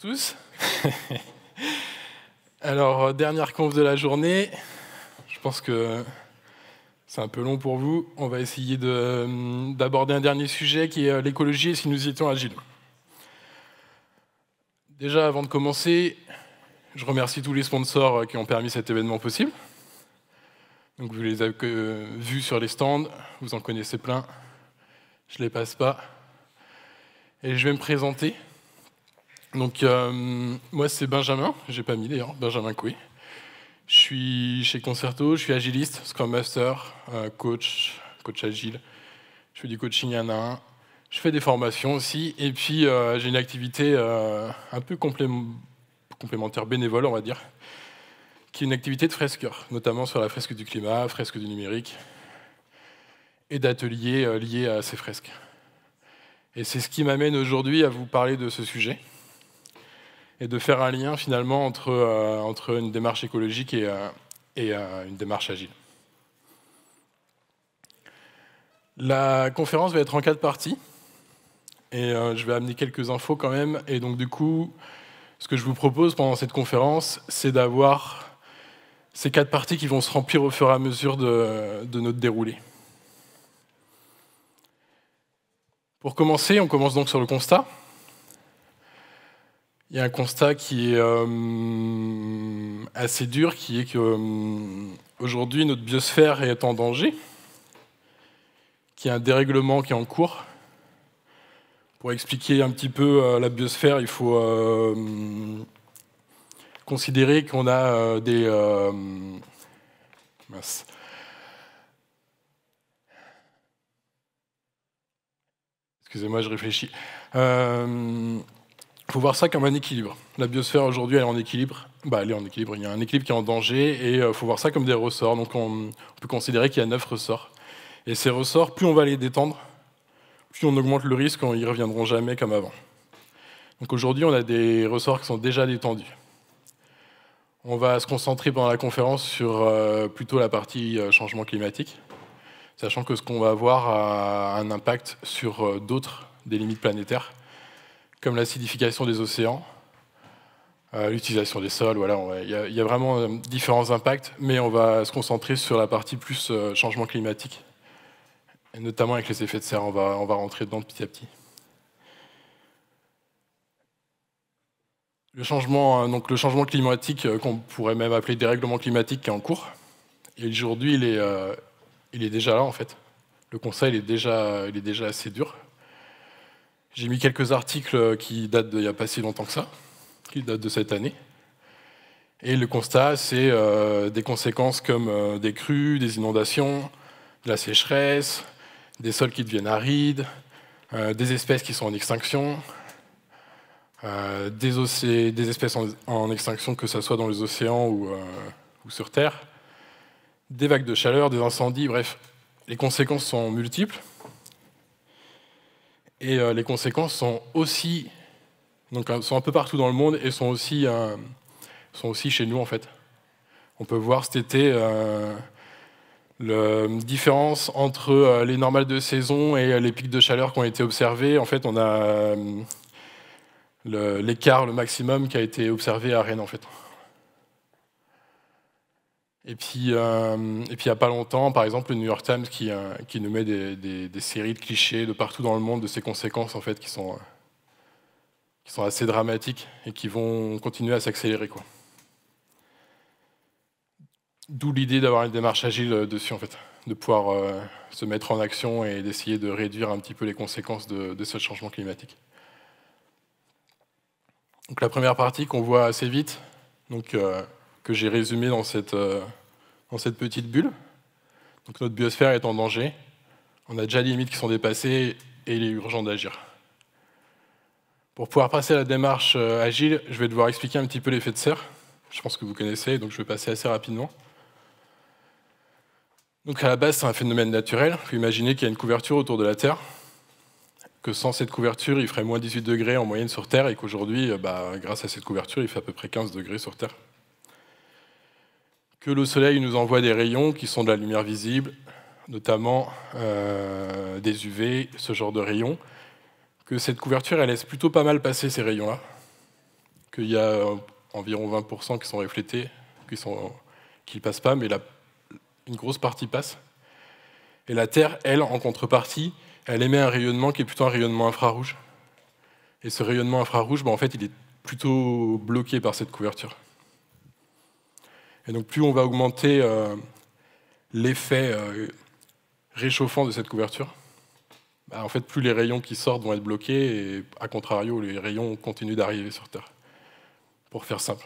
tous. Alors, dernière conf de la journée. Je pense que c'est un peu long pour vous. On va essayer d'aborder un dernier sujet qui est l'écologie et si nous étions agiles. Déjà, avant de commencer, je remercie tous les sponsors qui ont permis cet événement possible. Donc, vous les avez vus sur les stands, vous en connaissez plein. Je ne les passe pas. Et je vais me présenter. Donc, moi, c'est Benjamin, j'ai pas mis d'ailleurs, Benjamin Coué. Je suis chez Concerto, je suis agiliste, Scrum Master, coach agile. Je fais du coaching 1 à 1. Je fais des formations aussi, et puis j'ai une activité un peu complémentaire, bénévole, on va dire, qui est une activité de fresqueur, notamment sur la fresque du climat, fresque du numérique, et d'ateliers liés à ces fresques. Et c'est ce qui m'amène aujourd'hui à vous parler de ce sujet, et de faire un lien finalement entre une démarche écologique et une démarche agile. La conférence va être en 4 parties, et je vais amener quelques infos quand même, et donc du coup, ce que je vous propose pendant cette conférence, c'est d'avoir ces 4 parties qui vont se remplir au fur et à mesure de notre déroulé. Pour commencer, on commence donc sur le constat. Il y a un constat qui est assez dur, qui est qu'aujourd'hui, notre biosphère est en danger, qu'il y a un dérèglement qui est en cours. Pour expliquer un petit peu la biosphère, il faut considérer qu'on a des... mince. Excusez-moi, je réfléchis. Il faut voir ça comme un équilibre. La biosphère aujourd'hui, elle est en équilibre. Elle est en équilibre. Il y a un équilibre qui est en danger et il faut voir ça comme des ressorts. Donc on peut considérer qu'il y a 9 ressorts. Et ces ressorts, plus on va les détendre, plus on augmente le risque, ils ne reviendront jamais comme avant. Donc aujourd'hui, on a des ressorts qui sont déjà détendus. On va se concentrer pendant la conférence sur plutôt la partie changement climatique, sachant que ce qu'on va voir a un impact sur d'autres des limites planétaires, comme l'acidification des océans, l'utilisation des sols, voilà, il y a vraiment différents impacts, mais on va se concentrer sur la partie plus changement climatique, et notamment avec les effets de serre, on va rentrer dedans petit à petit. Le changement climatique, qu'on pourrait même appeler dérèglement climatique, qui est en cours, et aujourd'hui il est déjà là en fait. Le constat il est déjà assez dur. J'ai mis quelques articles qui datent d'il n'y a pas si longtemps que ça, qui datent de cette année. Et le constat, c'est des conséquences comme des crues, des inondations, de la sécheresse, des sols qui deviennent arides, des espèces qui sont en extinction, des espèces en extinction, que ce soit dans les océans ou sur Terre, des vagues de chaleur, des incendies, bref, les conséquences sont multiples. Et les conséquences sont aussi, sont un peu partout dans le monde et sont aussi chez nous en fait. On peut voir cet été la différence entre les normales de saison et les pics de chaleur qui ont été observés. En fait, on a l'écart, le maximum qui a été observé à Rennes en fait. Et puis il n'y a pas longtemps, par exemple, le New York Times qui nous met des séries de clichés de partout dans le monde de ces conséquences en fait, qui sont assez dramatiques et qui vont continuer à s'accélérer, quoi. D'où l'idée d'avoir une démarche agile dessus, en fait, de pouvoir se mettre en action et d'essayer de réduire un petit peu les conséquences de ce changement climatique. Donc la première partie qu'on voit assez vite, que j'ai résumée dans cette petite bulle. Donc notre biosphère est en danger, on a déjà des limites qui sont dépassées et il est urgent d'agir. Pour pouvoir passer à la démarche agile, je vais devoir expliquer un petit peu l'effet de serre. Je pense que vous connaissez, donc je vais passer assez rapidement. Donc à la base, c'est un phénomène naturel. Il faut imaginer qu'il y a une couverture autour de la Terre, que sans cette couverture, il ferait moins 18 degrés en moyenne sur Terre, et qu'aujourd'hui, grâce à cette couverture, il fait à peu près 15 degrés sur Terre. Que le Soleil nous envoie des rayons qui sont de la lumière visible, notamment des UV, ce genre de rayons, que cette couverture, elle laisse plutôt pas mal passer ces rayons-là, qu'il y a environ 20% qui sont reflétés, qui ne passent pas, mais une grosse partie passe. Et la Terre, elle, en contrepartie, elle émet un rayonnement qui est plutôt un rayonnement infrarouge. Et ce rayonnement infrarouge, en fait, il est plutôt bloqué par cette couverture. Et donc plus on va augmenter l'effet réchauffant de cette couverture, en fait, plus les rayons qui sortent vont être bloqués, et à contrario, les rayons continuent d'arriver sur Terre. Pour faire simple.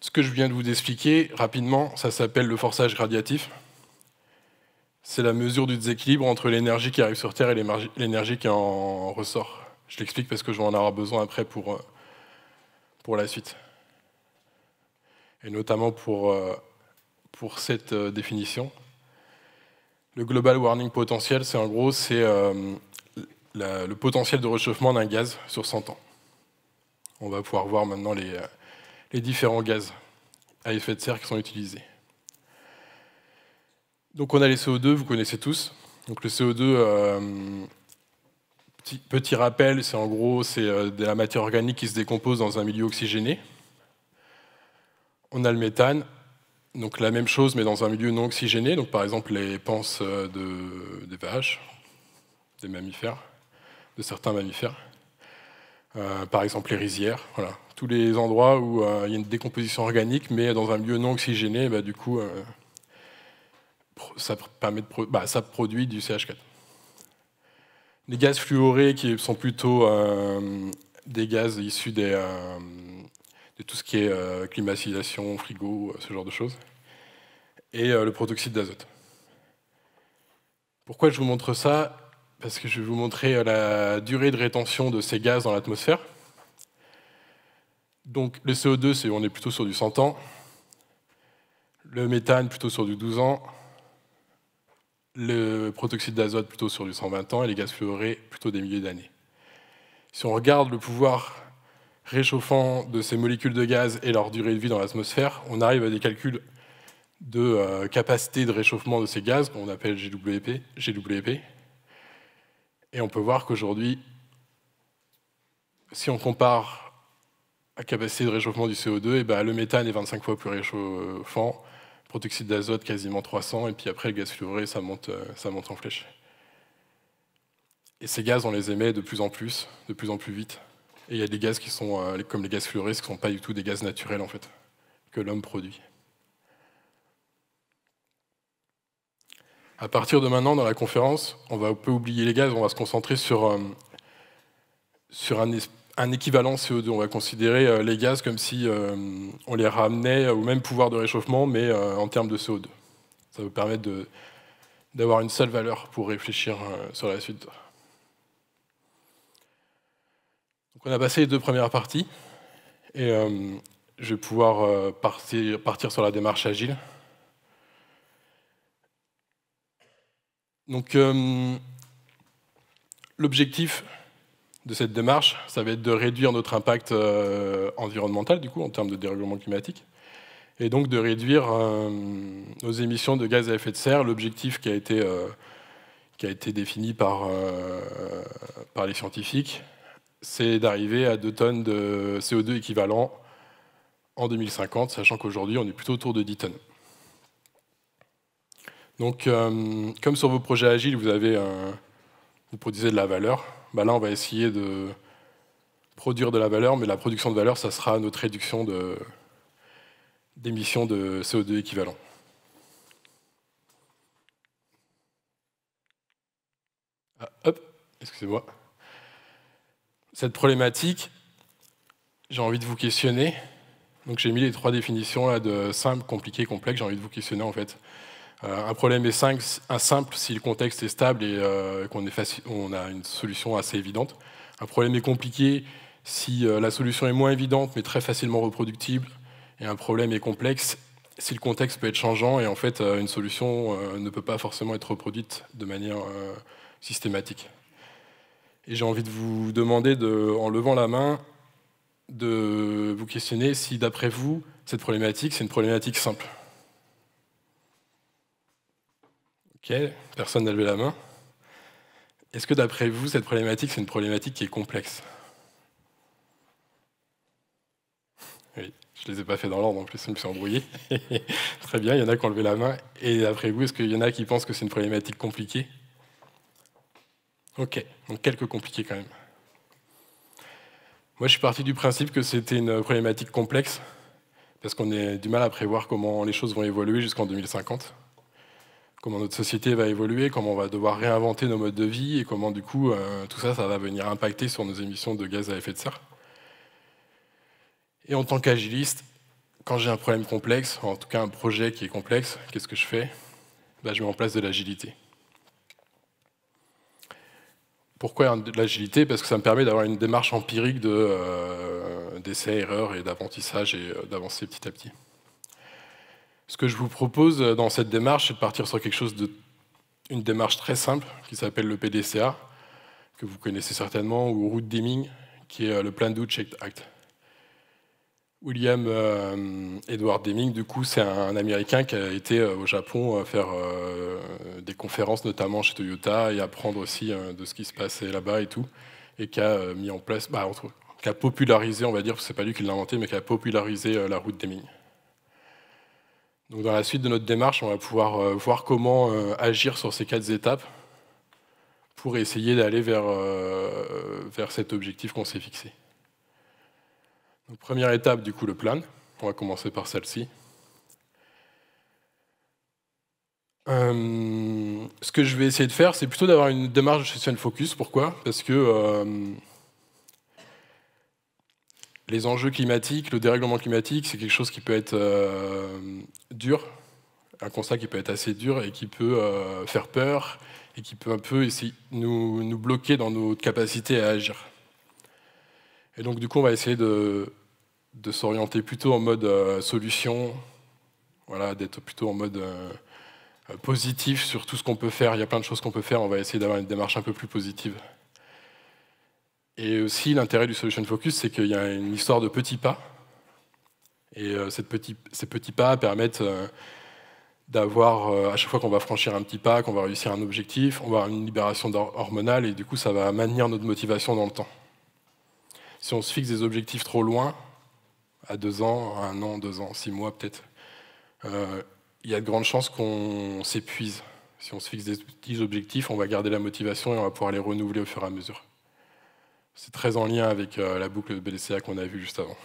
Ce que je viens de vous expliquer rapidement, ça s'appelle le forçage gradiatif. C'est la mesure du déséquilibre entre l'énergie qui arrive sur Terre et l'énergie qui en ressort. Je l'explique parce que je vais en avoir besoin après pour la suite. Et notamment pour cette définition. Le global warming potentiel, c'est en gros le potentiel de réchauffement d'un gaz sur 100 ans. On va pouvoir voir maintenant les différents gaz à effet de serre qui sont utilisés. Donc on a les CO2, vous connaissez tous. Donc le CO2, petit rappel, c'est en gros de la matière organique qui se décompose dans un milieu oxygéné. On a le méthane, donc la même chose mais dans un milieu non oxygéné, donc par exemple les panses des vaches, des mammifères, de certains mammifères. Par exemple les rizières, voilà. Tous les endroits où il y a une décomposition organique, mais dans un milieu non oxygéné, du coup, ça produit du CH4. Les gaz fluorés, qui sont plutôt des gaz issus de tout ce qui est climatisation, frigo, ce genre de choses, et le protoxyde d'azote. Pourquoi je vous montre ça? Parce que je vais vous montrer la durée de rétention de ces gaz dans l'atmosphère. Donc le CO2, on est plutôt sur du 100 ans. Le méthane, plutôt sur du 12 ans. Le protoxyde d'azote, plutôt sur du 120 ans. Et les gaz fluorés, plutôt des milliers d'années. Si on regarde le pouvoir réchauffant de ces molécules de gaz et leur durée de vie dans l'atmosphère, on arrive à des calculs de capacité de réchauffement de ces gaz, qu'on appelle GWP. Et on peut voir qu'aujourd'hui, si on compare la capacité de réchauffement du CO2, le méthane est 25 fois plus réchauffant, le protoxyde d'azote quasiment 300, et puis après le gaz fluoré, ça monte en flèche. Et ces gaz, on les émet de plus en plus vite. Et il y a des gaz qui sont, comme les gaz fluorés, qui ne sont pas du tout des gaz naturels en fait, que l'homme produit. À partir de maintenant, dans la conférence, on peut oublier les gaz, on va se concentrer sur un équivalent CO2. On va considérer les gaz comme si on les ramenait au même pouvoir de réchauffement, mais en termes de CO2. Ça vous permettre d'avoir une seule valeur pour réfléchir sur la suite. Donc on a passé les deux premières parties, et je vais pouvoir partir sur la démarche agile. Donc, l'objectif de cette démarche, ça va être de réduire notre impact environnemental, du coup, en termes de dérèglement climatique, et donc de réduire nos émissions de gaz à effet de serre. L'objectif qui a été défini par les scientifiques, c'est d'arriver à 2 tonnes de CO2 équivalent en 2050, sachant qu'aujourd'hui, on est plutôt autour de 10 tonnes. Donc, comme sur vos projets agiles, vous produisez de la valeur, là, on va essayer de produire de la valeur, mais la production de valeur, ça sera notre réduction d'émissions de CO2 équivalent. Excusez-moi. Cette problématique, j'ai envie de vous questionner. Donc, j'ai mis les 3 définitions là, de simple, compliqué, complexe. J'ai envie de vous questionner, en fait. Un problème est simple si le contexte est stable et qu'on a une solution assez évidente. Un problème est compliqué si la solution est moins évidente mais très facilement reproductible. Et un problème est complexe si le contexte peut être changeant et en fait une solution ne peut pas forcément être reproduite de manière systématique. Et j'ai envie de vous demander, en levant la main, de vous questionner si d'après vous, cette problématique, c'est une problématique simple. Ok, personne n'a levé la main. Est-ce que d'après vous, cette problématique, c'est une problématique qui est complexe? Oui, je ne les ai pas fait dans l'ordre, en plus, je me suis embrouillé. Très bien, il y en a qui ont levé la main. Et d'après vous, est-ce qu'il y en a qui pensent que c'est une problématique compliquée? Ok, donc quelques compliqués quand même. Moi, je suis parti du principe que c'était une problématique complexe, parce qu'on a du mal à prévoir comment les choses vont évoluer jusqu'en 2050, comment notre société va évoluer, comment on va devoir réinventer nos modes de vie, et comment du coup, tout ça, ça va venir impacter sur nos émissions de gaz à effet de serre. Et en tant qu'agiliste, quand j'ai un problème complexe, en tout cas un projet qui est complexe, qu'est-ce que je fais? Je mets en place de l'agilité. Pourquoi de l'agilité? Parce que ça me permet d'avoir une démarche empirique d'essais, erreurs et d'apprentissage et d'avancer petit à petit. Ce que je vous propose dans cette démarche, c'est de partir sur quelque chose une démarche très simple qui s'appelle le PDCA, que vous connaissez certainement, ou Route Deming, qui est le Plan Do Check Act. William Edward Deming, du coup, c'est un Américain qui a été au Japon faire des conférences, notamment chez Toyota, et apprendre aussi de ce qui se passait là-bas et tout, et qui a mis en place, qui a popularisé, on va dire, c'est pas lui qui l'a inventé, mais qui a popularisé la route Deming. Donc dans la suite de notre démarche, on va pouvoir voir comment agir sur ces 4 étapes pour essayer d'aller vers cet objectif qu'on s'est fixé. Donc, première étape, du coup, le plan. On va commencer par celle-ci. Ce que je vais essayer de faire, c'est plutôt d'avoir une démarche de gestion de focus. Pourquoi? Parce que les enjeux climatiques, le dérèglement climatique, c'est quelque chose qui peut être dur, un constat qui peut être assez dur et qui peut faire peur et qui peut un peu essayer nous bloquer dans nos capacités à agir. Et donc, du coup, on va essayer de s'orienter plutôt en mode solution, voilà, d'être plutôt en mode positif sur tout ce qu'on peut faire. Il y a plein de choses qu'on peut faire, on va essayer d'avoir une démarche un peu plus positive. Et aussi, l'intérêt du Solution Focus, c'est qu'il y a une histoire de petits pas. Et ces petits pas permettent d'avoir, à chaque fois qu'on va franchir un petit pas, qu'on va réussir un objectif, on va avoir une libération hormonale, et du coup, ça va maintenir notre motivation dans le temps. Si on se fixe des objectifs trop loin, à 2 ans, à 1 an, 2 ans, 6 mois peut-être, il y a de grandes chances qu'on s'épuise. Si on se fixe des petits objectifs, on va garder la motivation et on va pouvoir les renouveler au fur et à mesure. C'est très en lien avec la boucle de BDCA qu'on a vue juste avant.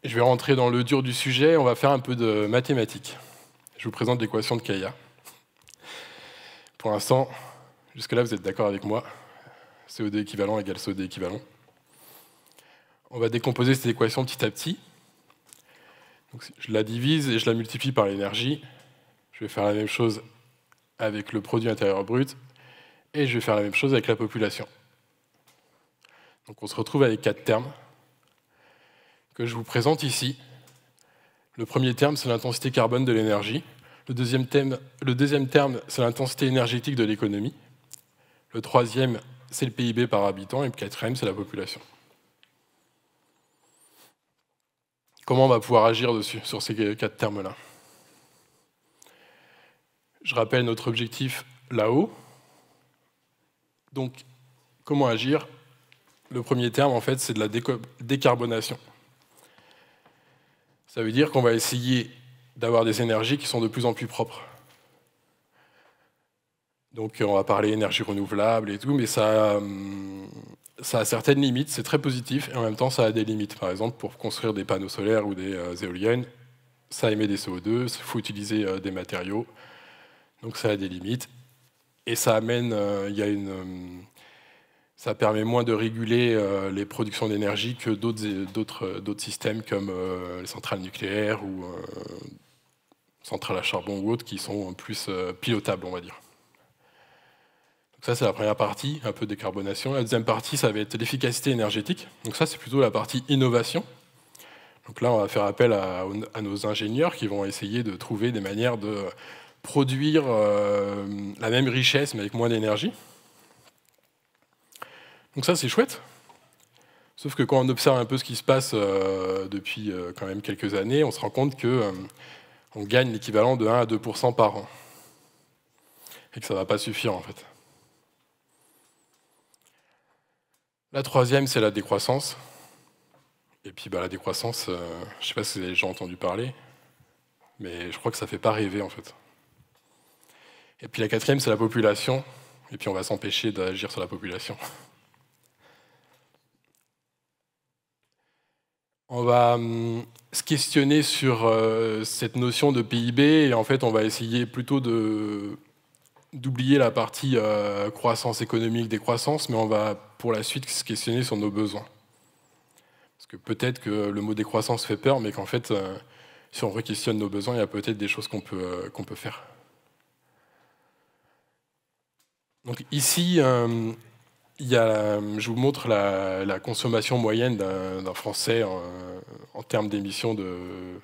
Je vais rentrer dans le dur du sujet, on va faire un peu de mathématiques. Je vous présente l'équation de Kaya. Pour l'instant, jusque-là, vous êtes d'accord avec moi. COD équivalent égale COD équivalent. On va décomposer cette équation petit à petit. Donc, je la divise et je la multiplie par l'énergie. Je vais faire la même chose avec le produit intérieur brut. Et je vais faire la même chose avec la population. Donc on se retrouve avec 4 termes que je vous présente ici. Le premier terme, c'est l'intensité carbone de l'énergie. Le deuxième terme, c'est l'intensité énergétique de l'économie. Le troisième, c'est le PIB par habitant. Et le quatrième, c'est la population. Comment on va pouvoir agir dessus, sur ces 4 termes-là? Je rappelle notre objectif là-haut. Donc, comment agir? Le premier terme, en fait, c'est de la décarbonation. Ça veut dire qu'on va essayer d'avoir des énergies qui sont de plus en plus propres. Donc, on va parler énergie renouvelable et tout, mais ça a certaines limites. C'est très positif, et en même temps, ça a des limites. Par exemple, pour construire des panneaux solaires ou des éoliennes, ça émet des CO2, il faut utiliser des matériaux, donc ça a des limites. Et ça amène, ça permet moins de réguler les productions d'énergie que d'autres systèmes comme les centrales nucléaires ou centrales à charbon ou autres qui sont plus pilotables, on va dire. Donc ça, c'est la première partie, un peu de décarbonation. La deuxième partie, ça va être l'efficacité énergétique. Donc ça, c'est plutôt la partie innovation. Donc là, on va faire appel à nos ingénieurs qui vont essayer de trouver des manières de produire la même richesse mais avec moins d'énergie. Donc ça, c'est chouette. Sauf que quand on observe un peu ce qui se passe depuis quand même quelques années, on se rend compte qu'on gagne l'équivalent de 1 à 2% par an. et que ça ne va pas suffire en fait. La troisième, c'est la décroissance. Et puis la décroissance, je ne sais pas si vous avez déjà entendu parler, mais je crois que ça ne fait pas rêver en fait. Et puis la quatrième, c'est la population, et puis on va s'empêcher d'agir sur la population. On va se questionner sur cette notion de PIB, et en fait on va essayer plutôt d'oublier la partie croissance économique, décroissance, mais on va pour la suite se questionner sur nos besoins. Parce que peut-être que le mot décroissance fait peur, mais qu'en fait, si on re-questionne nos besoins, il y a peut-être des choses qu'on peut faire. Donc ici, je vous montre la consommation moyenne d'un Français en termes d'émissions de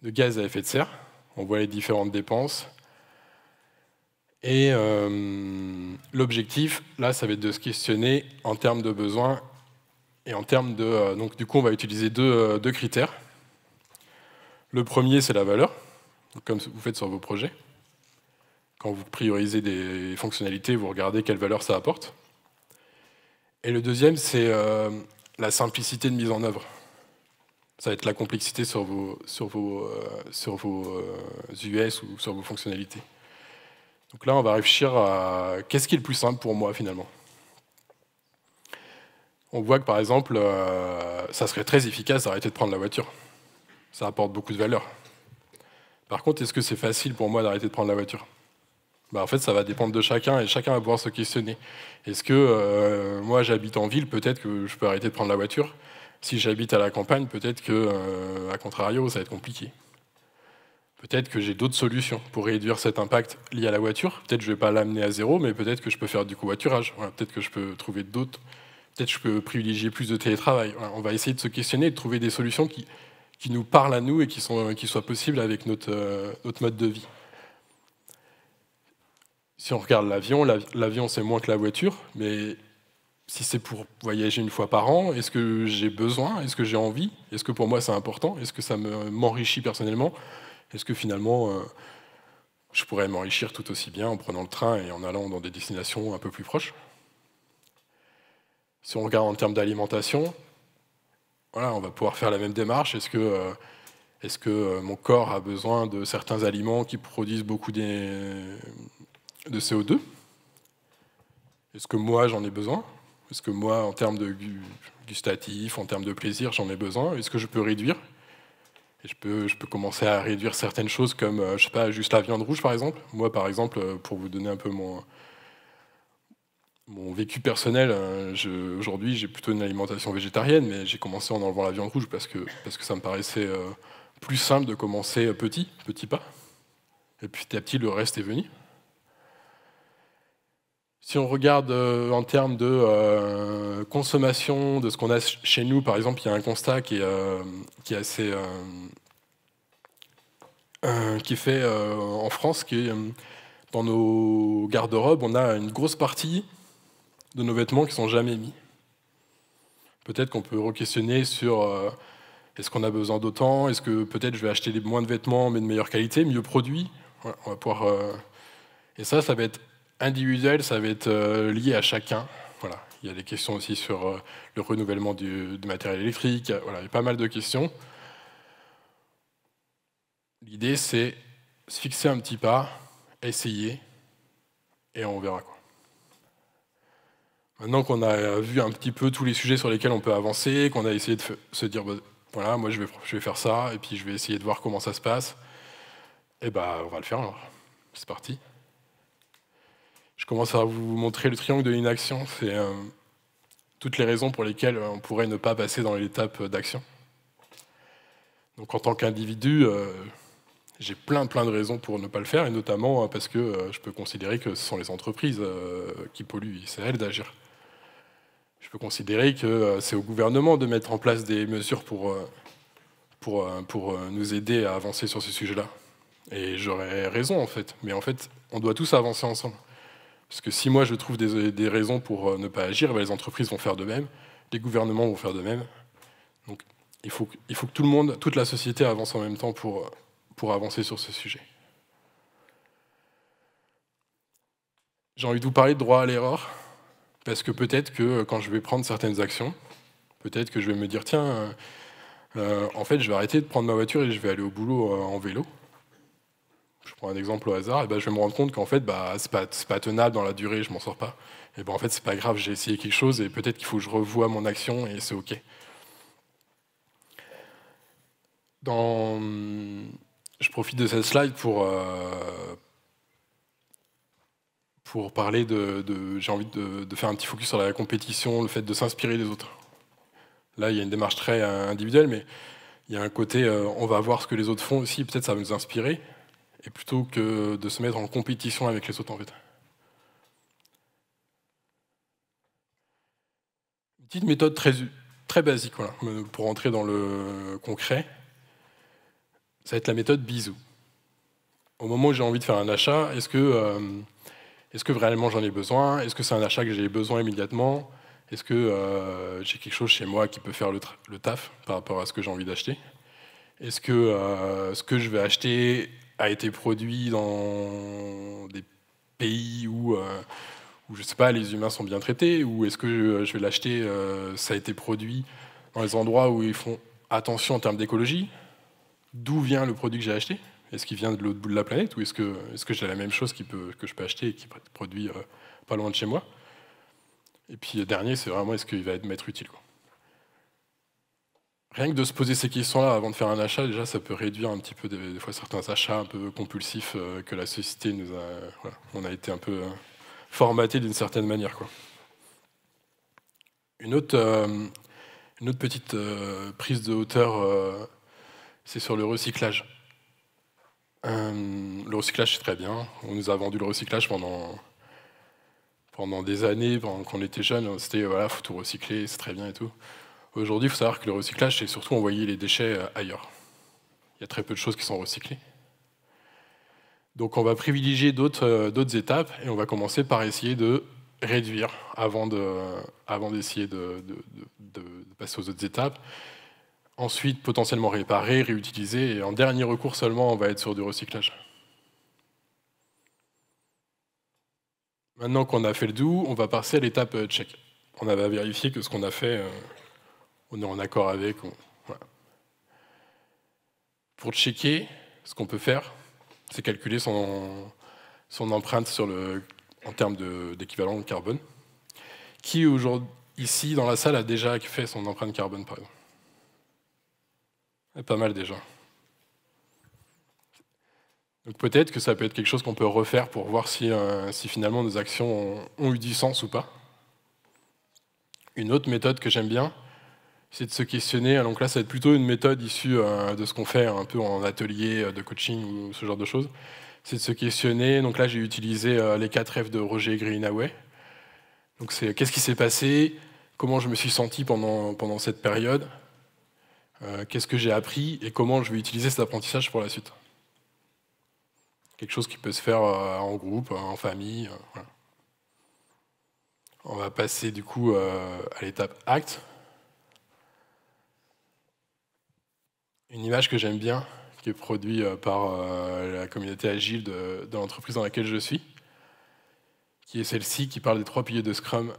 gaz à effet de serre. On voit les différentes dépenses. Et l'objectif, là, ça va être de se questionner en termes de besoins et en termes de... donc du coup, on va utiliser deux critères. Le premier, c'est la valeur, comme vous faites sur vos projets. Quand vous priorisez des fonctionnalités, vous regardez quelle valeur ça apporte. Et le deuxième, c'est la simplicité de mise en œuvre. Ça va être la complexité sur vos US ou sur vos fonctionnalités. Donc là, on va réfléchir à qu'est-ce qui est le plus simple pour moi, finalement. On voit que, par exemple, ça serait très efficace d'arrêter de prendre la voiture. Ça apporte beaucoup de valeur. Par contre, est-ce que c'est facile pour moi d'arrêter de prendre la voiture ? En fait, ça va dépendre de chacun, et chacun va pouvoir se questionner. Est-ce que moi, j'habite en ville, peut-être que je peux arrêter de prendre la voiture. Si j'habite à la campagne, peut-être que, à contrario, ça va être compliqué. Peut-être que j'ai d'autres solutions pour réduire cet impact lié à la voiture. Peut-être que je ne vais pas l'amener à zéro, mais peut-être que je peux faire du covoiturage. Voilà, peut-être que je peux trouver d'autres. Peut-être que je peux privilégier plus de télétravail. Voilà, on va essayer de se questionner et de trouver des solutions qui nous parlent à nous et qui soient possibles avec notre mode de vie. Si on regarde l'avion, l'avion c'est moins que la voiture, mais si c'est pour voyager une fois par an, est-ce que j'ai besoin ? Est-ce que j'ai envie ? Est-ce que pour moi c'est important ? Est-ce que ça m'enrichit personnellement ? Est-ce que finalement je pourrais m'enrichir tout aussi bien en prenant le train et en allant dans des destinations un peu plus proches ? Si on regarde en termes d'alimentation, voilà, on va pouvoir faire la même démarche. Est-ce que mon corps a besoin de certains aliments qui produisent beaucoup de CO2 ? Est-ce que moi, j'en ai besoin ? Est-ce que moi, en termes de gustatif, en termes de plaisir, j'en ai besoin ? Est-ce que je peux réduire ? Et je peux commencer à réduire certaines choses comme, je sais pas, juste la viande rouge, par exemple. Moi, par exemple, pour vous donner un peu mon vécu personnel, aujourd'hui, j'ai plutôt une alimentation végétarienne, mais j'ai commencé en enlevant la viande rouge parce que ça me paraissait plus simple de commencer petit pas. Et puis petit à petit, le reste est venu. Si on regarde en termes de consommation de ce qu'on a chez nous, par exemple, il y a un constat qui est assez... qui est fait en France, qui est dans nos garde-robes, on a une grosse partie de nos vêtements qui ne sont jamais mis. Peut-être qu'on peut re-questionner sur est-ce qu'on a besoin d'autant, est-ce que peut-être je vais acheter moins de vêtements mais de meilleure qualité, mieux produits. Voilà, on va pouvoir, et ça va être individuel, ça va être lié à chacun. Voilà. Il y a des questions aussi sur le renouvellement du matériel électrique, voilà, il y a pas mal de questions. L'idée, c'est se fixer un petit pas, essayer, et on verra quoi. Maintenant qu'on a vu un petit peu tous les sujets sur lesquels on peut avancer, qu'on a essayé de se dire, voilà, moi je vais faire ça, et puis je vais essayer de voir comment ça se passe, et on va le faire alors. C'est parti. Je commence à vous montrer le triangle de l'inaction. C'est toutes les raisons pour lesquelles on pourrait ne pas passer dans l'étape d'action. Donc en tant qu'individu, j'ai plein de raisons pour ne pas le faire, et notamment parce que je peux considérer que ce sont les entreprises qui polluent, c'est à elles d'agir. Je peux considérer que c'est au gouvernement de mettre en place des mesures pour nous aider à avancer sur ce sujet-là. Et j'aurais raison en fait, mais en fait, on doit tous avancer ensemble. Parce que si moi je trouve des raisons pour ne pas agir, les entreprises vont faire de même, les gouvernements vont faire de même. Donc il faut que tout le monde, toute la société avance en même temps pour avancer sur ce sujet. J'ai envie de vous parler de droit à l'erreur, parce que peut-être que quand je vais prendre certaines actions, peut-être que je vais me dire, tiens, en fait, je vais arrêter de prendre ma voiture et je vais aller au boulot en vélo. Je prends un exemple au hasard, et ben, je vais me rendre compte qu'en fait, c'est pas tenable dans la durée, je m'en sors pas. Et ben, en fait, c'est pas grave, j'ai essayé quelque chose et peut-être qu'il faut que je revoie mon action et c'est OK. Je profite de cette slide pour parler j'ai envie de faire un petit focus sur la compétition, le fait de s'inspirer des autres. Là, il y a une démarche très individuelle, mais il y a un côté, on va voir ce que les autres font aussi, peut-être ça va nous inspirer, et plutôt que de se mettre en compétition avec les autres, en fait. Une petite méthode très basique, voilà, pour rentrer dans le concret, ça va être la méthode bisou. Au moment où j'ai envie de faire un achat, est-ce que réellement j'en ai besoin? Est-ce que c'est un achat que j'ai besoin immédiatement? Est-ce que j'ai quelque chose chez moi qui peut faire le taf par rapport à ce que j'ai envie d'acheter? Est-ce que ce que je vais acheter a été produit dans des pays où je ne sais pas, les humains sont bien traités? Ou est-ce que je vais l'acheter, ça a été produit dans les endroits où ils font attention en termes d'écologie? D'où vient le produit que j'ai acheté? Est-ce qu'il vient de l'autre bout de la planète? Ou est-ce que j'ai la même chose que je peux acheter et qui est produit pas loin de chez moi? Et puis le dernier, c'est vraiment est-ce qu'il va m'être utile, quoi. Rien que de se poser ces questions-là avant de faire un achat, déjà, ça peut réduire un petit peu des fois certains achats un peu compulsifs que la société nous a... Voilà, on a été un peu formaté d'une certaine manière, quoi. Une autre petite prise de hauteur, c'est sur le recyclage. Le recyclage, c'est très bien. On nous a vendu le recyclage pendant des années, quand on était jeune. C'était, voilà, faut tout recycler, c'est très bien et tout. Aujourd'hui, il faut savoir que le recyclage, c'est surtout envoyer les déchets ailleurs. Il y a très peu de choses qui sont recyclées. Donc on va privilégier d'autres étapes et on va commencer par essayer de réduire avant d'essayer de passer aux autres étapes. Ensuite, potentiellement réparer, réutiliser, et en dernier recours seulement, on va être sur du recyclage. Maintenant qu'on a fait le do, on va passer à l'étape check. On va vérifier que ce qu'on a fait, on est en accord avec. Voilà. Pour checker, ce qu'on peut faire, c'est calculer son empreinte en termes d'équivalent de carbone. Qui aujourd'hui, ici, dans la salle, a déjà fait son empreinte carbone, par exemple? Pas mal déjà. Donc peut-être que ça peut être quelque chose qu'on peut refaire pour voir si finalement nos actions ont eu du sens ou pas. Une autre méthode que j'aime bien, c'est de se questionner. Donc là, ça va être plutôt une méthode issue de ce qu'on fait un peu en atelier de coaching ou ce genre de choses. C'est de se questionner. Donc là, j'ai utilisé les 4 F de Roger Greenaway. Donc c'est qu'est-ce qui s'est passé, comment je me suis senti pendant cette période, qu'est-ce que j'ai appris et comment je vais utiliser cet apprentissage pour la suite. Quelque chose qui peut se faire en groupe, en famille. Voilà. On va passer du coup à l'étape acte. Une image que j'aime bien, qui est produite par la communauté agile de l'entreprise dans laquelle je suis, qui est celle-ci, qui parle des 3 piliers de Scrum.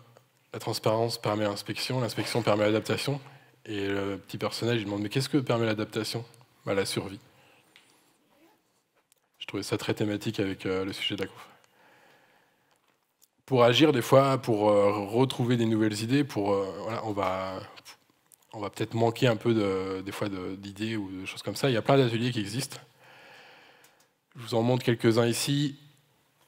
La transparence permet l'inspection, l'inspection permet l'adaptation. Et le petit personnage, il demande, mais qu'est-ce que permet l'adaptation? La survie. Je trouvais ça très thématique avec le sujet de la conf. Pour agir, des fois, pour retrouver des nouvelles idées, voilà, on va peut-être manquer un peu des fois d'idées ou de choses comme ça. Il y a plein d'ateliers qui existent. Je vous en montre quelques-uns ici.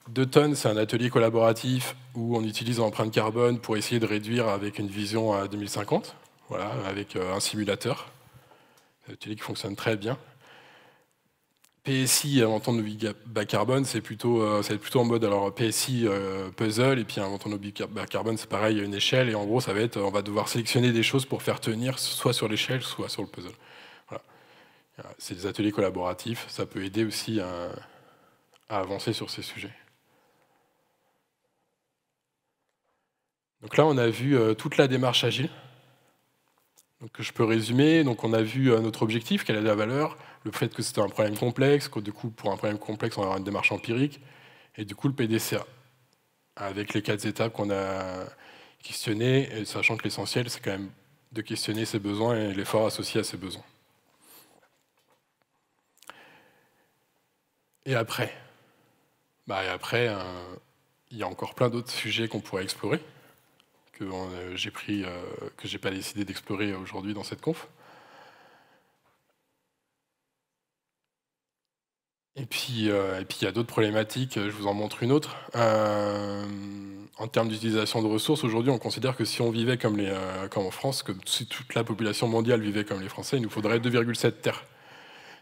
2 tonnes, c'est un atelier collaboratif où on utilise l'empreinte carbone pour essayer de réduire avec une vision à 2050, voilà, avec un simulateur. C'est un atelier qui fonctionne très bien. PSI, inventons nos bas carbone, ça va être plutôt en mode alors PSI puzzle, et puis inventons nos bas carbone, c'est pareil, à une échelle, et en gros, ça va être, on va devoir sélectionner des choses pour faire tenir soit sur l'échelle, soit sur le puzzle. Voilà. C'est des ateliers collaboratifs, ça peut aider aussi à avancer sur ces sujets. Donc là, on a vu toute la démarche agile. Donc, je peux résumer. Donc, on a vu notre objectif, quelle est la valeur, le fait que c'était un problème complexe, que du coup, pour un problème complexe, on va avoir une démarche empirique, et du coup, le PDCA. avec les 4 étapes qu'on a questionnées, et sachant que l'essentiel, c'est quand même de questionner ses besoins et l'effort associé à ses besoins. Et après, il y a encore plein d'autres sujets qu'on pourrait explorer, que j'ai pas décidé d'explorer aujourd'hui dans cette conf. Et puis, il y a d'autres problématiques, je vous en montre une autre. En termes d'utilisation de ressources, aujourd'hui, on considère que si on vivait comme en France, que si toute la population mondiale vivait comme les Français, il nous faudrait 2,7 terres.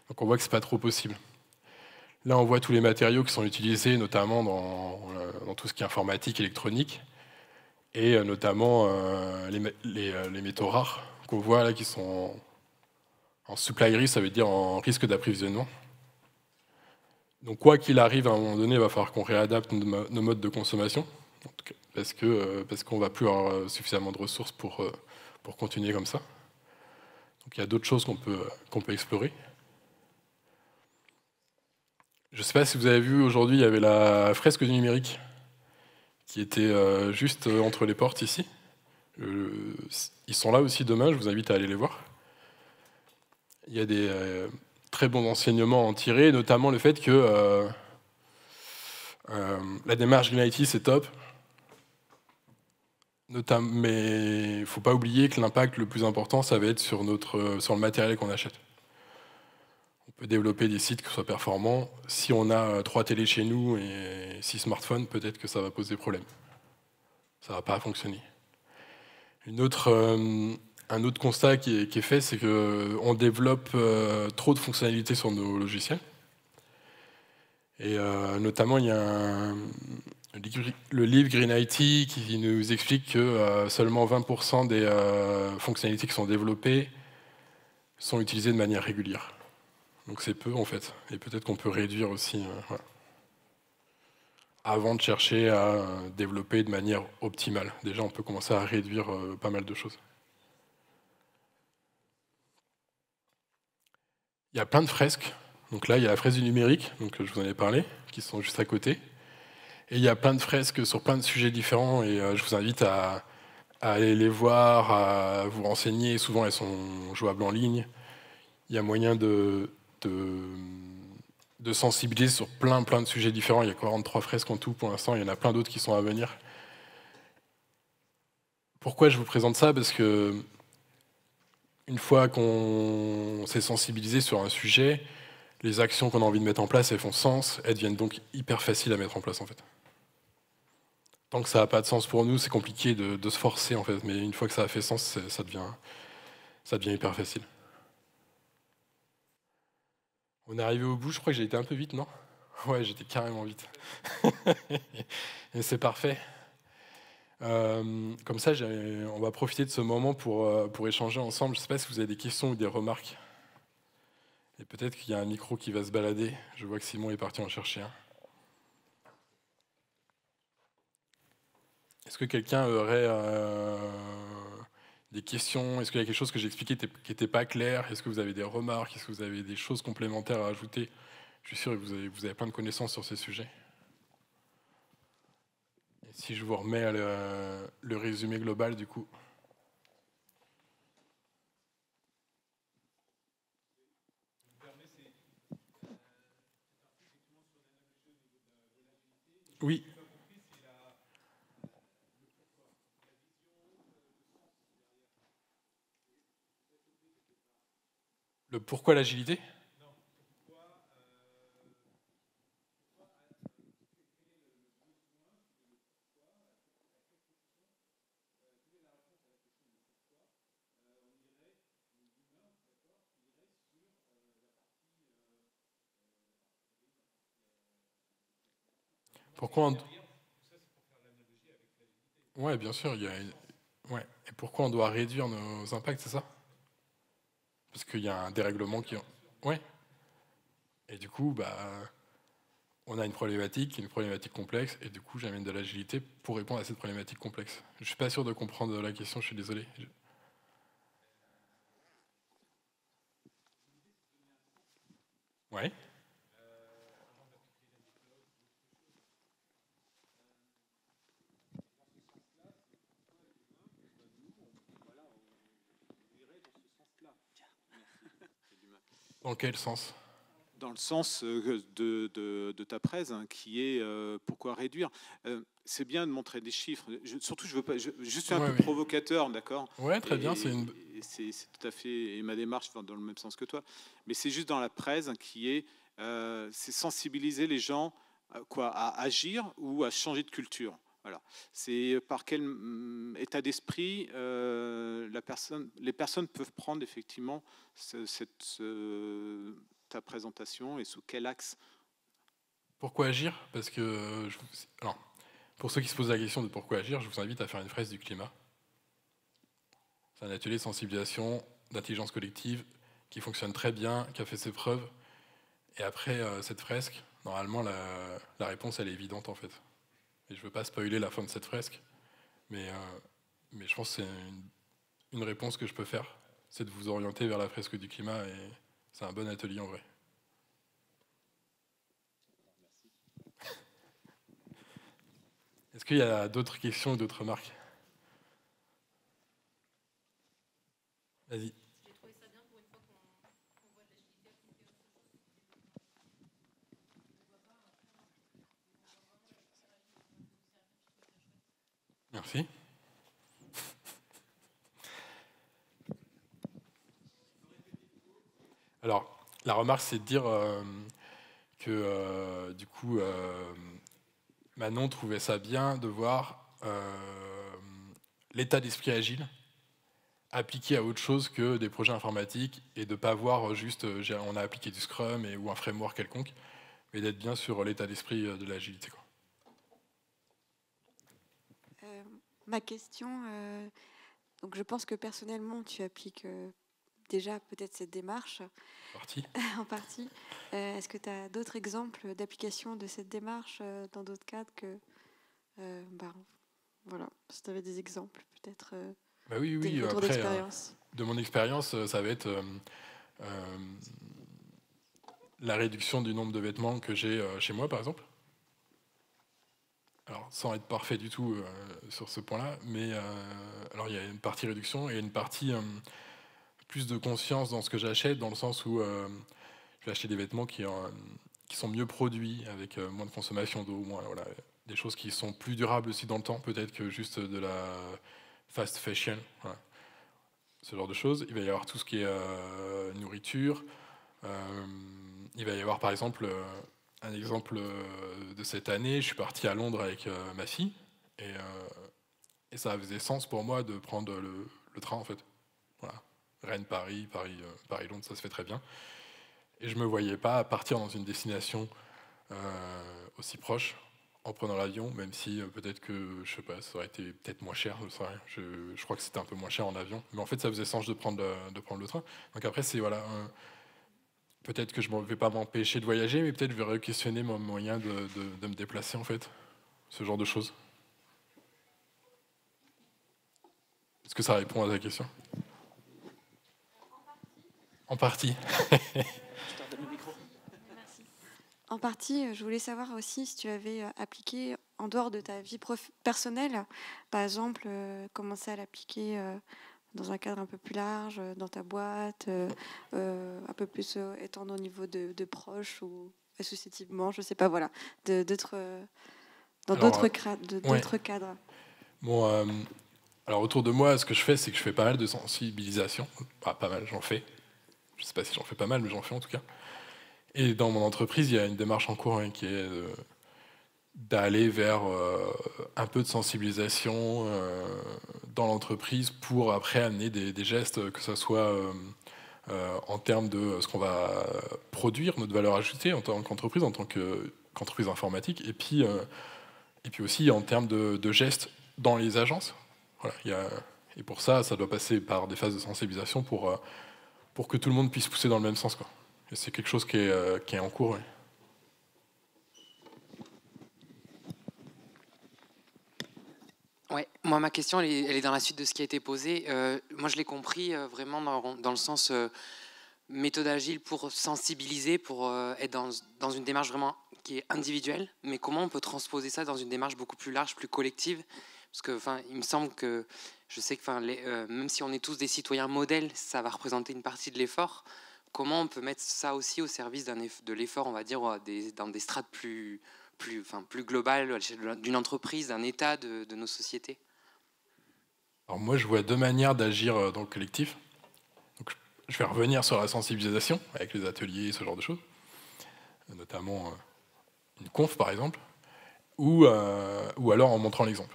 Donc on voit que c'est pas trop possible. Là, on voit tous les matériaux qui sont utilisés, notamment dans tout ce qui est informatique, électronique, et notamment les métaux rares qu'on voit là, qui sont en supply risk, ça veut dire en risque d'approvisionnement. Donc quoi qu'il arrive, à un moment donné, il va falloir qu'on réadapte nos modes de consommation, parce qu'on ne va plus avoir suffisamment de ressources pour continuer comme ça. Donc il y a d'autres choses qu'on peut explorer. Je ne sais pas si vous avez vu, aujourd'hui, il y avait la fresque du numérique qui était juste entre les portes ici. Ils sont là aussi demain, je vous invite à aller les voir. Il y a des très bons enseignements à en tirer, notamment le fait que la démarche Green IT, c'est top. Mais il ne faut pas oublier que l'impact le plus important, ça va être sur le matériel qu'on achète. On peut développer des sites qui soient performants. Si on a 3 télés chez nous et 6 smartphones, peut-être que ça va poser problème. Ça ne va pas fonctionner. Un autre constat qui est fait, c'est qu'on développe trop de fonctionnalités sur nos logiciels. Et notamment, il y a le livre Green IT qui nous explique que seulement 20% des fonctionnalités qui sont développées sont utilisées de manière régulière. Donc c'est peu en fait. Et peut-être qu'on peut réduire aussi voilà, avant de chercher à développer de manière optimale. Déjà, on peut commencer à réduire pas mal de choses. Il y a plein de fresques. Donc là, il y a la fresque du numérique, donc je vous en ai parlé, qui sont juste à côté. Et il y a plein de fresques sur plein de sujets différents, et je vous invite à aller les voir, à vous renseigner. Souvent, elles sont jouables en ligne. Il y a moyen de sensibiliser sur plein de sujets différents. Il y a 43 fresques en tout pour l'instant, il y en a plein d'autres qui sont à venir. Pourquoi je vous présente ça? Parce que une fois qu'on s'est sensibilisé sur un sujet, les actions qu'on a envie de mettre en place, elles font sens, elles deviennent donc hyper faciles à mettre en place en fait. Tant que ça n'a pas de sens pour nous, c'est compliqué de se forcer en fait, mais une fois que ça a fait sens, ça devient hyper facile. On est arrivé au bout, je crois que j'ai été un peu vite, non? Ouais, j'étais carrément vite. Et c'est parfait. Comme ça, on va profiter de ce moment pour échanger ensemble. Je ne sais pas si vous avez des questions ou des remarques. Et peut-être qu'il y a un micro qui va se balader. Je vois que Simon est parti en chercher un. Est-ce que quelqu'un aurait des questions? Est-ce qu'il y a quelque chose que j'ai expliqué qui n'était pas clair? Est-ce que vous avez des remarques? Est-ce que vous avez des choses complémentaires à ajouter? Je suis sûr que vous avez plein de connaissances sur ces sujets. Et si je vous remets le résumé global, du coup. Oui. Le pourquoi l'agilité? Pourquoi Ouais, bien sûr. Ouais. Et pourquoi on doit réduire nos impacts, c'est ça? Parce qu'il y a un dérèglement qui... Ouais. Et du coup, on a une problématique complexe, et du coup, j'amène de l'agilité pour répondre à cette problématique complexe. Je suis pas sûr de comprendre la question, je suis désolé. Ouais. Dans quel sens? Dans le sens de ta presse, hein, qui est pourquoi réduire. C'est bien de montrer des chiffres. Surtout, je veux pas. Je suis un peu provocateur, d'accord. Ouais, très bien. C'est tout à fait. Et ma démarche va dans le même sens que toi. Mais c'est juste dans la presse qui est, c'est sensibiliser les gens, à agir ou à changer de culture. Voilà. C'est par quel état d'esprit les personnes peuvent prendre effectivement ta présentation et sous quel axe? Pourquoi agir? Parce que alors, pour ceux qui se posent la question de pourquoi agir, je vous invite à faire une fresque du climat. C'est un atelier de sensibilisation, d'intelligence collective qui fonctionne très bien, qui a fait ses preuves. Et après cette fresque, normalement, la réponse, elle est évidente en fait. Et je ne veux pas spoiler la fin de cette fresque, mais je pense que c'est une réponse que je peux faire. C'est de vous orienter vers la fresque du climat et c'est un bon atelier en vrai. Est-ce qu'il y a d'autres questions ou d'autres remarques? Vas-y. J'ai trouvé ça bien pour une fois qu'on voit de l'agilité appliquée à autre chose. Merci. Alors, la remarque, c'est de dire que du coup, Manon trouvait ça bien de voir l'état d'esprit agile appliqué à autre chose que des projets informatiques et de ne pas voir juste on a appliqué du Scrum ou un framework quelconque, mais d'être bien sur l'état d'esprit de l'agilité. Ma question, donc je pense que personnellement tu appliques déjà peut-être cette démarche en partie. Est-ce que tu as d'autres exemples d'application de cette démarche dans d'autres cadres que voilà, si tu avais des exemples peut-être oui, des retours d'expérience. De mon expérience, ça va être la réduction du nombre de vêtements que j'ai chez moi, par exemple. Alors, sans être parfait du tout sur ce point-là, mais alors il y a une partie réduction et une partie plus de conscience dans ce que j'achète, dans le sens où je vais acheter des vêtements qui sont mieux produits, avec moins de consommation d'eau, voilà, des choses qui sont plus durables aussi dans le temps, peut-être que juste de la fast fashion, voilà. Ce genre de choses. Il va y avoir tout ce qui est nourriture. Il va y avoir par exemple un exemple de cette année. Je suis parti à Londres avec ma fille et ça faisait sens pour moi de prendre le train en fait. Voilà. Rennes-Paris, Paris-Londres, ça se fait très bien. Et je ne me voyais pas partir dans une destination aussi proche en prenant l'avion, même si peut-être que, je sais pas, ça aurait été peut-être moins cher, je crois que c'était un peu moins cher en avion, mais en fait ça faisait sens de prendre le train. Donc après c'est voilà, peut-être que je ne vais pas m'empêcher de voyager, mais peut-être je vais re-questionner mon moyen de me déplacer en fait, ce genre de choses. Est-ce que ça répond à ta question? En partie. En partie, je voulais savoir aussi si tu avais appliqué en dehors de ta vie personnelle, par exemple, commencer à l'appliquer dans un cadre un peu plus large, dans ta boîte, un peu plus étendre au niveau de proches ou associativement, je ne sais pas, voilà, dans d'autres cadres. Bon, alors autour de moi, ce que je fais, c'est que je fais pas mal de sensibilisation. Pas mal, j'en fais. Je ne sais pas si j'en fais pas mal, mais j'en fais en tout cas. Et dans mon entreprise, il y a une démarche en cours qui est d'aller vers un peu de sensibilisation dans l'entreprise pour après amener des gestes, que ce soit en termes de ce qu'on va produire, notre valeur ajoutée en tant qu'entreprise, en tant qu'entreprise informatique, et puis aussi en termes de gestes dans les agences. Voilà, et pour ça, ça doit passer par des phases de sensibilisation pour que tout le monde puisse pousser dans le même sens, quoi. Et c'est quelque chose qui est en cours. Ouais. Ouais, moi ma question elle est dans la suite de ce qui a été posé. Moi je l'ai compris vraiment dans le sens méthode agile pour sensibiliser, pour être dans une démarche vraiment qui est individuelle. Mais comment on peut transposer ça dans une démarche beaucoup plus large, plus collective? Parce que il me semble que je sais que même si on est tous des citoyens modèles, ça va représenter une partie de l'effort. comment on peut mettre ça aussi au service de l'effort, on va dire, dans des strates plus globales, à l'échelle d'une entreprise, d'un État, de nos sociétés? Alors moi, je vois deux manières d'agir dans le collectif. Donc, je vais revenir sur la sensibilisation, avec les ateliers, ce genre de choses, notamment une conf, par exemple, ou alors en montrant l'exemple.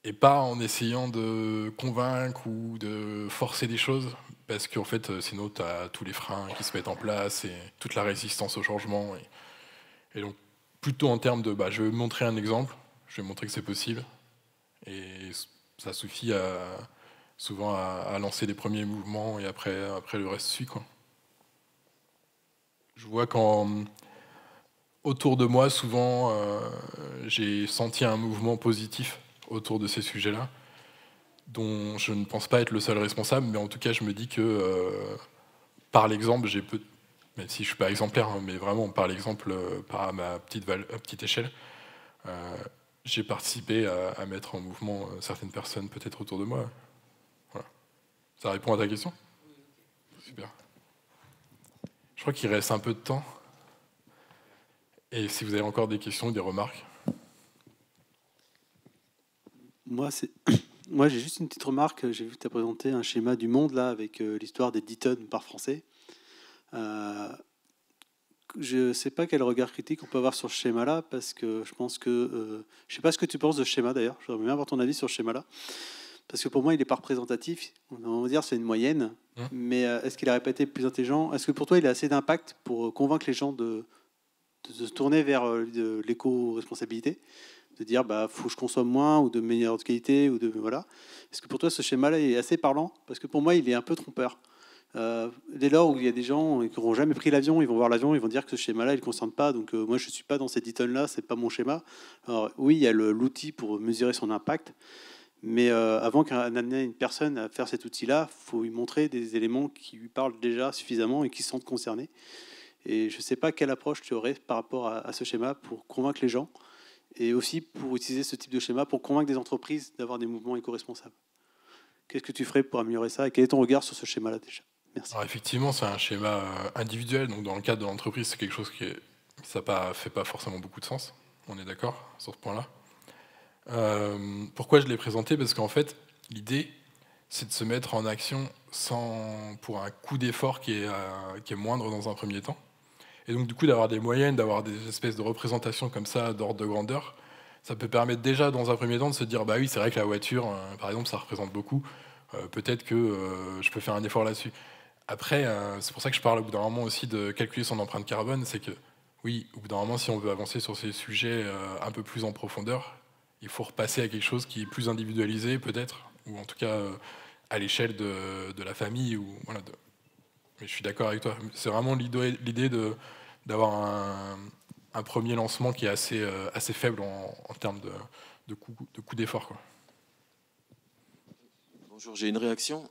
Et pas en essayant de convaincre ou de forcer des choses, parce qu'en fait, sinon, tu as tous les freins qui se mettent en place et toute la résistance au changement. Et donc, plutôt en termes de, je vais montrer un exemple, je vais montrer que c'est possible, et ça suffit souvent à lancer les premiers mouvements, et après le reste suit, quoi. Je vois autour de moi, souvent, j'ai senti un mouvement positif autour de ces sujets-là, dont je ne pense pas être le seul responsable, mais en tout cas, je me dis que par l'exemple, même si je ne suis pas exemplaire, hein, mais vraiment par l'exemple, par ma petite échelle, j'ai participé à mettre en mouvement certaines personnes peut-être autour de moi. Voilà. Ça répond à ta question? Super. Je crois qu'il reste un peu de temps. Et si vous avez encore des questions ou des remarques? Moi, j'ai juste une petite remarque. J'ai vu que tu as présenté un schéma du monde là avec l'histoire des 10 tonnes par Français. Je ne sais pas quel regard critique on peut avoir sur ce schéma-là, parce que je pense que... je ne sais pas ce que tu penses de ce schéma d'ailleurs. J'aimerais bien avoir ton avis sur ce schéma-là. Parce que pour moi, il n'est pas représentatif. On va dire c'est une moyenne. Mais est-ce qu'il n'aurait pas été plus intelligent? Est-ce que pour toi, il a assez d'impact pour convaincre les gens de se tourner vers l'éco-responsabilité, de dire faut que je consomme moins ou de meilleure qualité ou voilà. Est-ce que pour toi ce schéma-là est assez parlant? Parce que pour moi il est un peu trompeur. Dès lors où il y a des gens qui n'auront jamais pris l'avion, ils vont voir l'avion, ils vont dire que ce schéma-là il ne concerne pas, donc moi je ne suis pas dans ces 10 tonnes-là, c'est pas mon schéma. Alors oui, il y a l'outil pour mesurer son impact, mais avant qu'un amener une personne à faire cet outil-là, il faut lui montrer des éléments qui lui parlent déjà suffisamment et qui sont concernés. Et je ne sais pas quelle approche tu aurais par rapport à ce schéma pour convaincre les gens, et aussi pour utiliser ce type de schéma pour convaincre des entreprises d'avoir des mouvements éco-responsables. Qu'est-ce que tu ferais pour améliorer ça, et quel est ton regard sur ce schéma-là déjà? Merci. Alors effectivement, c'est un schéma individuel, donc dans le cadre de l'entreprise, c'est quelque chose ça fait pas forcément beaucoup de sens. On est d'accord sur ce point-là. Pourquoi je l'ai présenté? Parce qu'en fait, l'idée, c'est de se mettre en action pour un coût d'effort qui est moindre dans un premier temps. Et donc du coup d'avoir des moyennes, d'avoir des espèces de représentations comme ça d'ordre de grandeur, ça peut permettre déjà dans un premier temps de se dire oui, c'est vrai que la voiture, par exemple, ça représente beaucoup, peut-être que je peux faire un effort là-dessus. Après, c'est pour ça que je parle au bout d'un moment aussi de calculer son empreinte carbone, c'est que oui, au bout d'un moment, si on veut avancer sur ces sujets un peu plus en profondeur, il faut repasser à quelque chose qui est plus individualisé peut-être, ou en tout cas à l'échelle de la famille. Voilà, mais je suis d'accord avec toi, c'est vraiment l'idée d'avoir un premier lancement qui est assez faible en termes de coût d'effort, quoi. Bonjour, j'ai une réaction.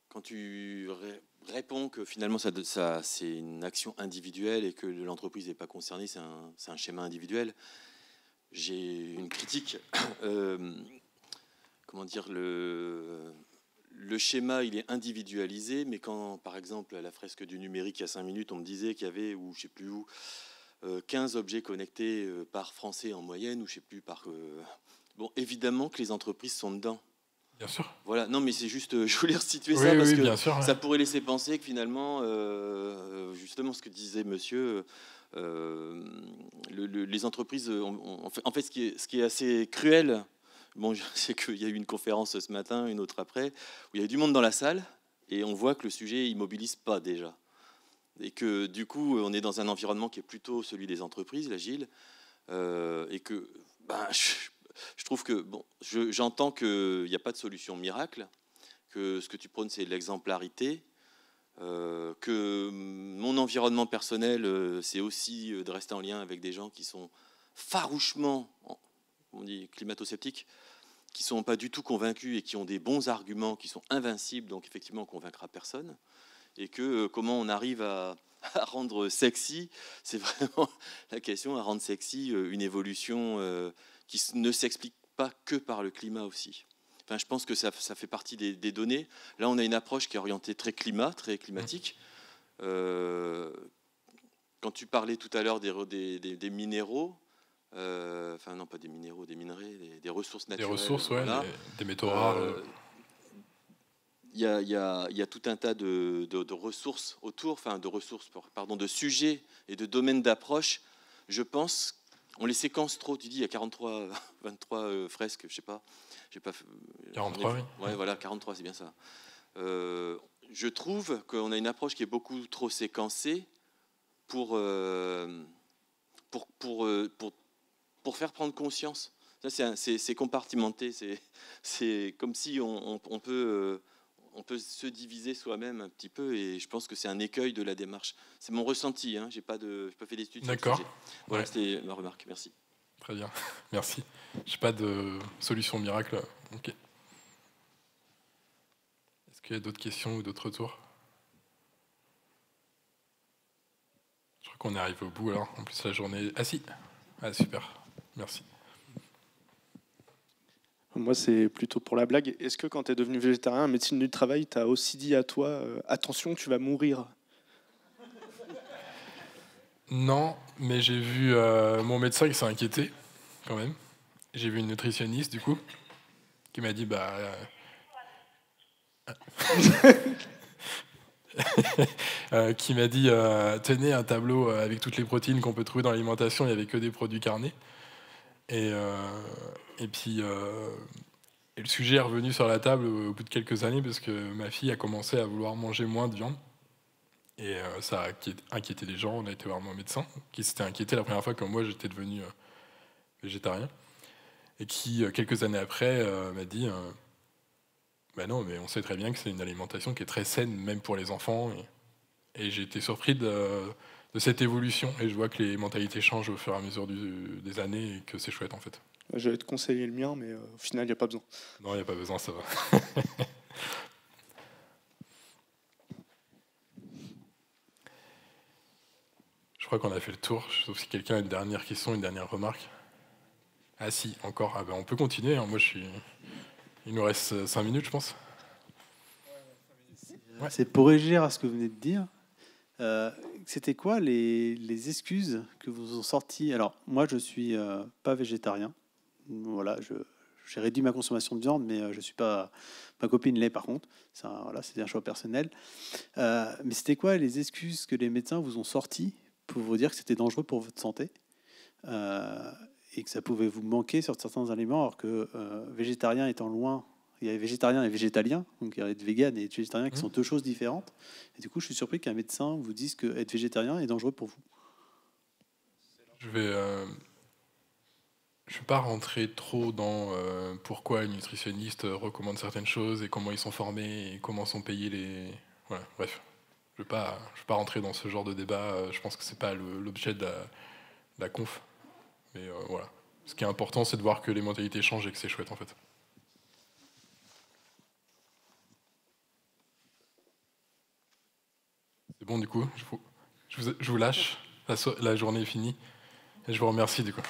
Quand tu réponds que finalement c'est une action individuelle et que l'entreprise n'est pas concernée, c'est un schéma individuel, j'ai une critique. Comment dire, le schéma, il est individualisé, mais quand, par exemple, à la fresque du numérique, il y a 5 minutes, on me disait qu'il y avait, ou je ne sais plus où, 15 objets connectés par Français en moyenne, ou je ne sais plus par... Bon, évidemment que les entreprises sont dedans. Bien sûr. Voilà, non, mais c'est juste, je voulais resituer ça, parce que bien sûr, ça pourrait laisser penser que finalement, justement, ce que disait monsieur, les entreprises, en fait, ce qui est assez cruel... Bon, je sais qu'il y a eu une conférence ce matin, une autre après, où il y a du monde dans la salle, et on voit que le sujet ne mobilise pas déjà. Et que du coup, on est dans un environnement qui est plutôt celui des entreprises, l'agile, et que je trouve que, bon, j'entends qu'il n'y a pas de solution miracle, que ce que tu prônes, c'est l'exemplarité, que mon environnement personnel, c'est aussi de rester en lien avec des gens qui sont farouchement... on dit climato-sceptiques, qui ne sont pas du tout convaincus et qui ont des bons arguments, qui sont invincibles, donc effectivement on ne convaincra personne, et que comment on arrive à rendre sexy, c'est vraiment la question, à rendre sexy une évolution qui ne s'explique pas que par le climat aussi. Enfin, je pense que ça fait partie des données. Là, on a une approche qui est orientée très climatique. Quand tu parlais tout à l'heure des minéraux, enfin non pas des minéraux, des minerais, des ressources naturelles. Des ressources, ouais, voilà. des métaux rares. Il y a tout un tas de ressources autour, enfin de sujets et de domaines d'approche. Je pense, on les séquence trop. Tu dis, il y a 43, 23 fresques, je sais pas. J'ai pas. 43, oui. Ouais, voilà, 43, c'est bien ça. Je trouve qu'on a une approche qui est beaucoup trop séquencée pour faire prendre conscience. Ça, c'est compartimenté. C'est comme si on peut se diviser soi-même un petit peu, et je pense que c'est un écueil de la démarche. C'est mon ressenti. J'ai pas fait d'études. D'accord. Voilà, c'était ma remarque. Merci. Très bien, merci. J'ai pas de solution miracle. Ok. Est-ce qu'il y a d'autres questions ou d'autres retours? Je crois qu'on est arrivé au bout alors. En plus, la journée. Ah si. Ah super. Merci. Moi, c'est plutôt pour la blague. Est-ce que quand tu es devenu végétarien, médecine du travail, tu as aussi dit à toi attention, tu vas mourir? Non, mais j'ai vu mon médecin qui s'est inquiété, quand même. J'ai vu une nutritionniste, du coup, qui m'a dit, qui m'a dit, tenez un tableau avec toutes les protéines qu'on peut trouver dans l'alimentation, il n'y avait que des produits carnés. Et puis, et le sujet est revenu sur la table au bout de quelques années, parce que ma fille a commencé à vouloir manger moins de viande. Et ça a inquiété les gens. On a été voir mon médecin, qui s'était inquiété la première fois que moi j'étais devenu végétarien, et qui, quelques années après, m'a dit non, mais on sait très bien que c'est une alimentation qui est très saine, même pour les enfants. Et j'ai été surpris de cette évolution, et je vois que les mentalités changent au fur et à mesure des années, et que c'est chouette en fait. Je vais te conseiller le mien, mais au final, il n'y a pas besoin. Non, il n'y a pas besoin, ça va. Je crois qu'on a fait le tour, sauf si quelqu'un a une dernière question, une dernière remarque. Ah si, encore. Ah on peut continuer, hein. Moi, il nous reste 5 minutes, je pense. Ouais. C'est pour réagir à ce que vous venez de dire. C'était quoi les excuses que vous ont sorties? Alors, moi, je suis pas végétarien. Voilà, j'ai réduit ma consommation de viande, mais je suis pas. Ma copine l'est, par contre. Voilà, c'est un choix personnel. Mais c'était quoi les excuses que les médecins vous ont sorties pour vous dire que c'était dangereux pour votre santé et que ça pouvait vous manquer sur certains aliments, alors que végétarien étant loin, il y avait végétarien et végétalien, donc il y avait de vegan et de végétarien qui sont deux choses différentes. Et du coup, je suis surpris qu'un médecin vous dise que être végétarien est dangereux pour vous. Je vais pas rentrer trop dans pourquoi une nutritionniste recommande certaines choses et comment ils sont formés et comment sont payés les. Voilà, bref. Je vais pas rentrer dans ce genre de débat. Je pense que c'est pas l'objet de la conf. Mais voilà. Ce qui est important, c'est de voir que les mentalités changent et que c'est chouette en fait. C'est bon du coup. Je vous lâche. La journée est finie. Et je vous remercie du coup.